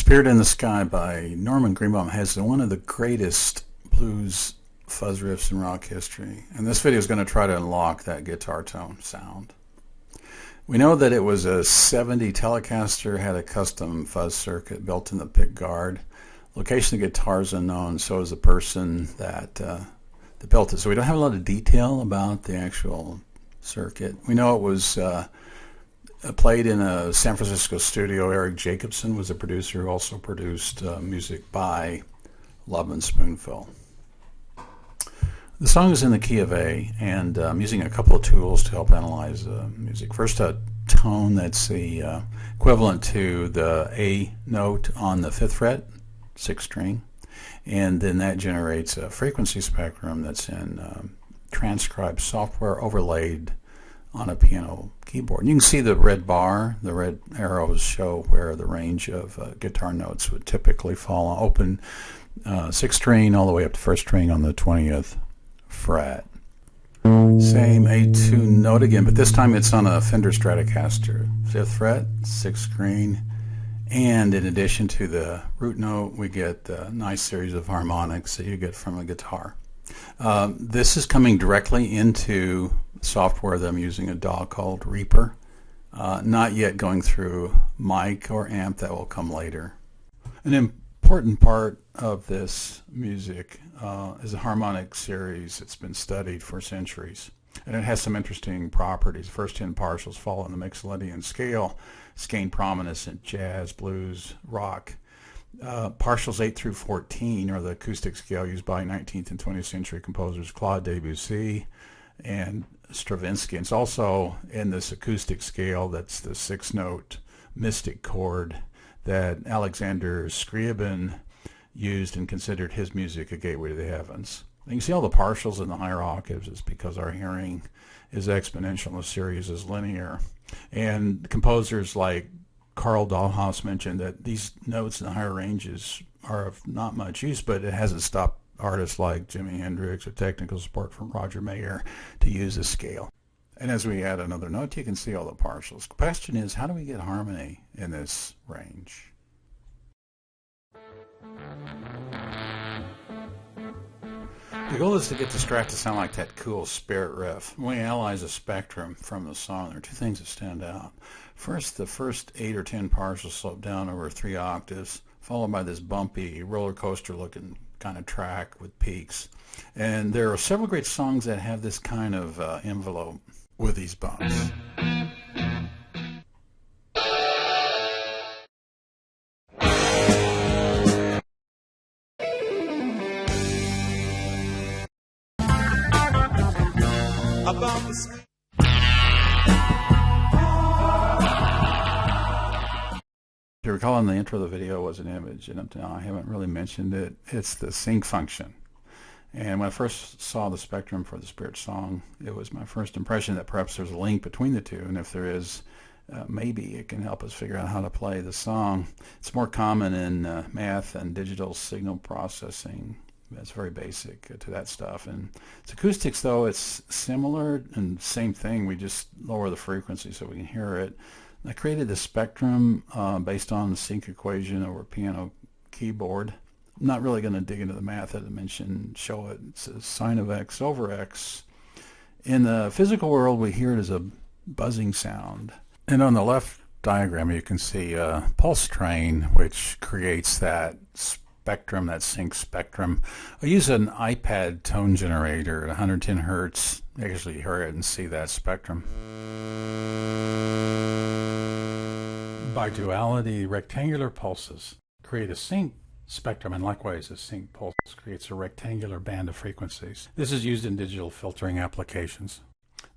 Spirit in the Sky by Norman Greenbaum has one of the greatest blues fuzz riffs in rock history. And this video is going to try to unlock that guitar tone sound. We know that it was a 70 Telecaster, had a custom fuzz circuit built in the pick guard. Location of the guitar is unknown, so is the person that built it. So we don't have a lot of detail about the actual circuit. We know it was played in a San Francisco studio. Eric Jacobson was a producer who also produced music by Love and Spoonful. The song is in the key of A, and I'm using a couple of tools to help analyze music. First, a tone that's the equivalent to the A note on the 5th fret, 6th string, and then that generates a frequency spectrum that's in transcribed software overlaid on a piano keyboard. You can see the red bar, the red arrows show where the range of guitar notes would typically fall. Open 6th string all the way up to 1st string on the 20th fret. Same A2 note again, but this time it's on a Fender Stratocaster. 5th fret, 6th string, and in addition to the root note, we get a nice series of harmonics that you get from a guitar. This is coming directly into software that I'm using, a DAW called Reaper. Not yet going through mic or amp, that will come later. An important part of this music is a harmonic series. It's been studied for centuries, and it has some interesting properties. The first 10 partials fall in the Mixolydian scale. It's gained prominence in jazz, blues, rock. Partials 8 through 14 are the acoustic scale used by 19th and 20th century composers Claude Debussy and Stravinsky. It's also in this acoustic scale that's the 6-note mystic chord that Alexander Scriabin used and considered his music a gateway to the heavens. You can see all the partials in the higher octaves. It's because our hearing is exponential and the series is linear. And composers like Carl Dahlhaus mentioned that these notes in the higher ranges are of not much use, but it hasn't stopped artists like Jimi Hendrix or technical support from Roger Mayer to use this scale. And as we add another note, you can see all the partials. The question is, how do we get harmony in this range? The goal is to get the Strat to sound like that cool Spirit riff. When we analyze a spectrum from the song, there are two things that stand out. First, the first 8 or 10 partials slope down over 3 octaves, followed by this bumpy roller coaster looking kind of track with peaks. And there are several great songs that have this kind of envelope with these bumps. If you recall, in the intro of the video was an image, and up to now I haven't really mentioned it. It's the Sinc Function. And when I first saw the spectrum for the Spirit song, it was my first impression that perhaps there's a link between the two, and if there is, maybe it can help us figure out how to play the song. It's more common in math and digital signal processing. It's very basic to that stuff. And it's acoustics, though, it's similar and same thing. We just lower the frequency so we can hear it. I created the spectrum based on the Sinc equation over piano keyboard. I'm not really going to dig into the math that I mentioned, show it. It's a sine of x over x. In the physical world, we hear it as a buzzing sound. And on the left diagram, you can see a pulse train, which creates that spectrum, that Sinc spectrum. I use an iPad tone generator at 110 hertz. You actually hear it and see that spectrum. By duality, rectangular pulses create a Sinc spectrum, and likewise a Sinc pulse creates a rectangular band of frequencies. This is used in digital filtering applications.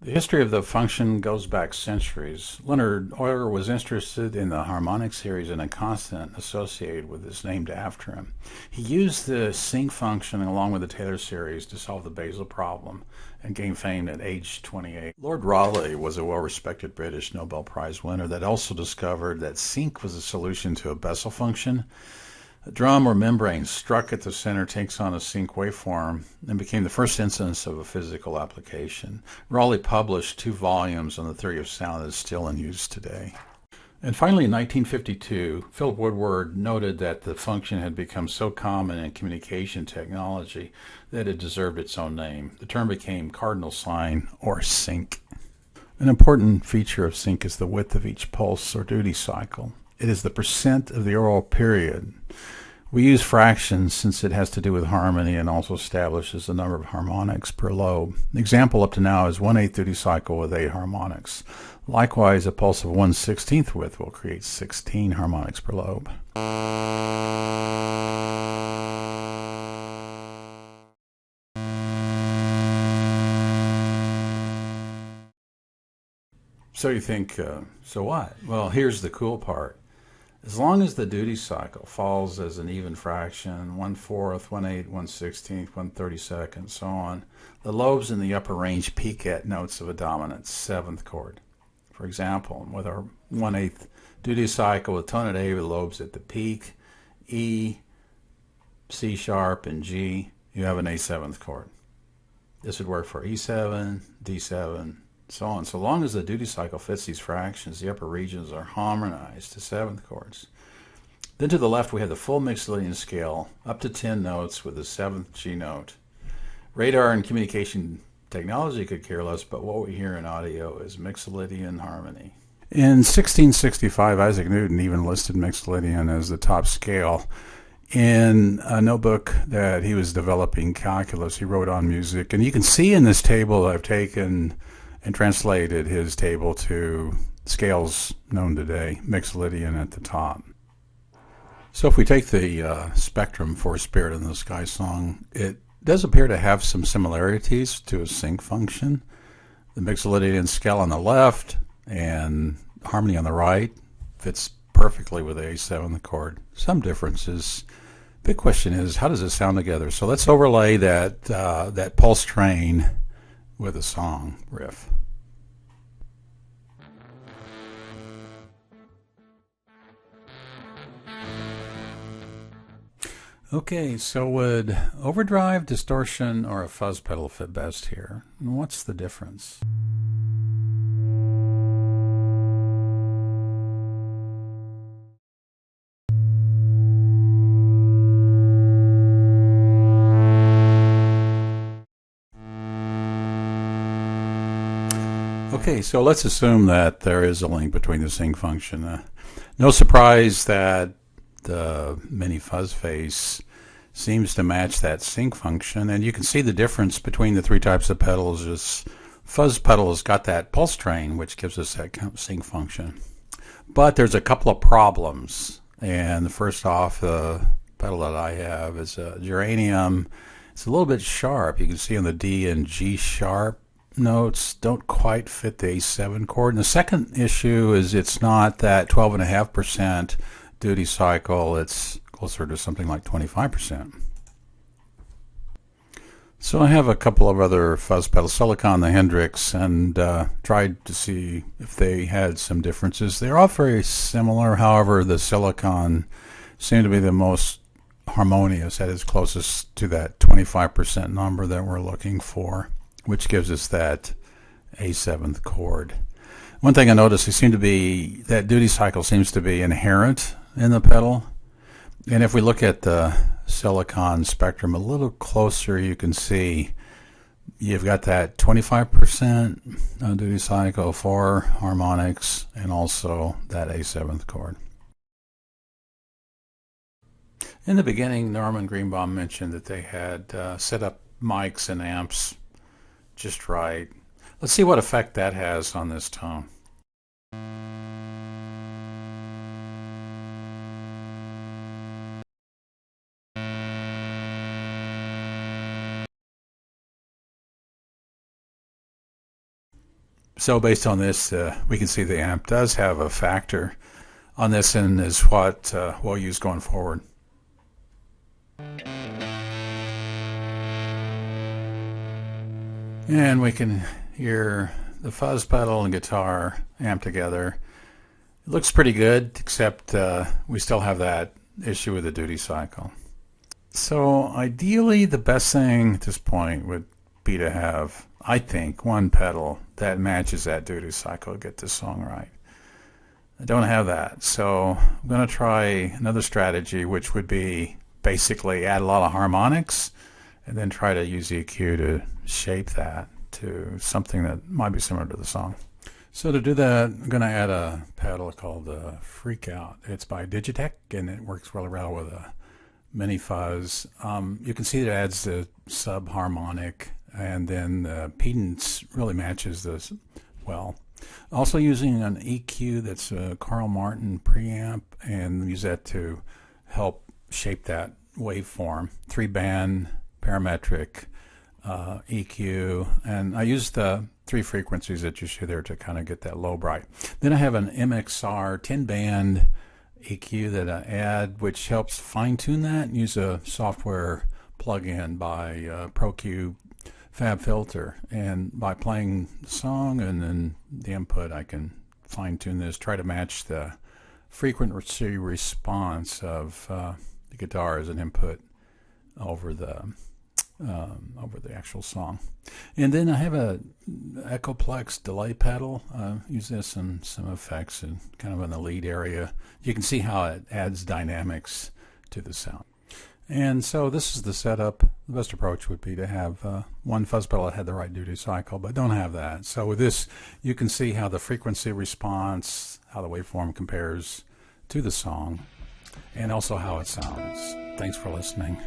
The history of the function goes back centuries. Leonard Euler was interested in the Harmonic Series and a constant associated with this named after him. He used the Sinc function along with the Taylor series to solve the Basel problem and gained fame at age 28. Lord Rayleigh was a well-respected British Nobel Prize winner that also discovered that Sinc was a solution to a Bessel function. A drum or membrane struck at the center takes on a Sinc waveform and became the first instance of a physical application. Rayleigh published 2 volumes on the theory of sound that is still in use today. And finally, in 1952, Philip Woodward noted that the function had become so common in communication technology that it deserved its own name. The term became cardinal sign, or sync. An important feature of sync is the width of each pulse or duty cycle. It is the percent of the aural period. We use fractions since it has to do with harmony and also establishes the number of harmonics per lobe. The example up to now is 1/8 duty cycle with 8 harmonics. Likewise, a pulse of 1/16 width will create 16 harmonics per lobe. So you think, so what? Well, here's the cool part. As long as the duty cycle falls as an even fraction, 1/4, 1/8, 1/16, 1/32, so on, the lobes in the upper range peak at notes of a dominant 7th chord. For example, with our 1/8 duty cycle with tone at A with lobes at the peak, E, C sharp, and G, you have an A7th chord. This would work for E7, D7, so on. So long as the duty cycle fits these fractions, the upper regions are harmonized to 7th chords. Then to the left we have the full Mixolydian scale, up to 10 notes with the 7th G note. Radar and communication technology could care less, but what we hear in audio is Mixolydian harmony. In 1665, Isaac Newton even listed Mixolydian as the top scale. In a notebook that he was developing calculus, he wrote on music. And you can see in this table I've taken and translated his table to scales known today, Mixolydian at the top. So if we take the spectrum for Spirit in the Sky song, it does appear to have some similarities to a Sinc function. The Mixolydian scale on the left and harmony on the right fits perfectly with the A7th chord. Some differences. Big question is, how does it sound together? So let's overlay that pulse train with a song riff. Okay, so would overdrive, distortion, or a fuzz pedal fit best here? And what's the difference? Okay, so let's assume that there is a link between the Sinc function. No surprise that the mini fuzz face seems to match that Sinc function, and you can see the difference between the three types of pedals. This fuzz pedal has got that pulse train, which gives us that Sinc function. But there's a couple of problems, and first off, the pedal that I have is a geranium. It's a little bit sharp. You can see on the D and G sharp notes don't quite fit the A7 chord. And the second issue is it's not that 12.5% duty cycle, it's closer to something like 25%. So I have a couple of other fuzz pedals, Silicon, the Hendrix, and tried to see if they had some differences. They're all very similar. However, the Silicon seemed to be the most harmonious, that is closest to that 25% number that we're looking for, which gives us that A7th chord. One thing I noticed, that duty cycle seems to be inherent in the pedal. And if we look at the Silicon spectrum a little closer, you can see you've got that 25% duty cycle for harmonics and also that A7th chord. In the beginning, Norman Greenbaum mentioned that they had set up mics and amps just right. Let's see what effect that has on this tone. So based on this, we can see the amp does have a factor on this and is what we'll use going forward. And we can hear the fuzz pedal and guitar amp together. It looks pretty good, except we still have that issue with the duty cycle. So ideally, the best thing at this point would be to have, I think, one pedal that matches that duty cycle to get this song right. I don't have that, so I'm going to try another strategy, which would be basically add a lot of harmonics and then try to use EQ to shape that to something that might be similar to the song. So to do that, I'm going to add a pedal called Freqout. It's by Digitech, and it works really well with a mini fuzz. You can see that it adds the sub-harmonic, and then the pedance really matches this well. Also using an EQ that's a Carl Martin preamp, and use that to help shape that waveform. 3-band parametric EQ, and I use the 3 frequencies that you see there to kind of get that low bright. Then I have an MXR 10-band EQ that I add, which helps fine-tune that, and use a software plug-in by ProQ FabFilter, and by playing the song and then the input, I can fine-tune this, try to match the frequency response of the guitar as an input over the actual song. And then I have a Echoplex delay pedal. Use this in some effects and kind of in the lead area. You can see how it adds dynamics to the sound. And so this is the setup. The best approach would be to have one fuzz pedal that had the right duty cycle, but don't have that. So with this, you can see how the frequency response, how the waveform compares to the song, and also how it sounds. Thanks for listening.